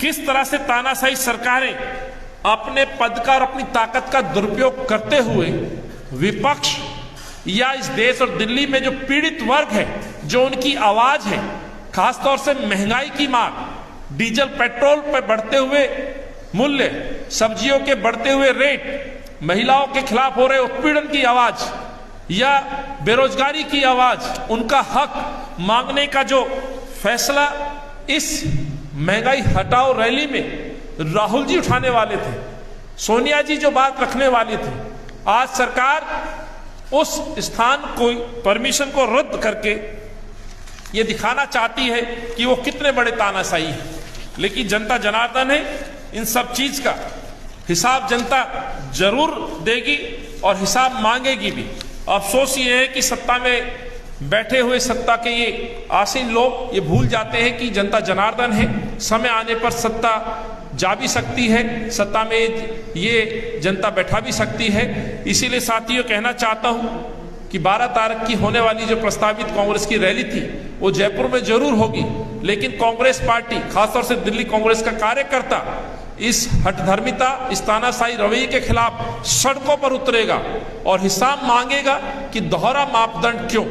किस तरह से तानाशाही सरकारें अपने पद का और अपनी ताकत का दुरुपयोग करते हुए विपक्ष या इस देश और दिल्ली में जो पीड़ित वर्ग है, जो उनकी आवाज है, खासतौर से महंगाई की मार, डीजल पेट्रोल पर बढ़ते हुए मूल्य, सब्जियों के बढ़ते हुए रेट, महिलाओं के खिलाफ हो रहे उत्पीड़न की आवाज या बेरोजगारी की आवाज, उनका हक मांगने का जो फैसला इस महंगाई हटाओ रैली में राहुल जी उठाने वाले थे, सोनिया जी जो बात रखने वाली थी, आज सरकार उस स्थान को, परमिशन को रद्द करके ये दिखाना चाहती है कि वो कितने बड़े तानाशाही हैं। लेकिन जनता जनार्दन है, इन सब चीज का हिसाब जनता जरूर देगी और हिसाब मांगेगी भी। अफसोस ये है कि सत्ता में बैठे हुए सत्ता के ये आसीन लोग ये भूल जाते हैं कि जनता जनार्दन है, समय आने पर सत्ता जा भी सकती है, सत्ता में ये जनता बैठा भी सकती है। इसीलिए साथियों कहना चाहता हूं कि 12 तारीख की होने वाली जो प्रस्तावित कांग्रेस की रैली थी वो जयपुर में जरूर होगी, लेकिन कांग्रेस पार्टी, खासतौर से दिल्ली कांग्रेस का कार्यकर्ता इस हठधर्मिता, इस तानाशाही रवैये के खिलाफ सड़कों पर उतरेगा और हिसाब मांगेगा कि दोहरा मापदंड क्यों।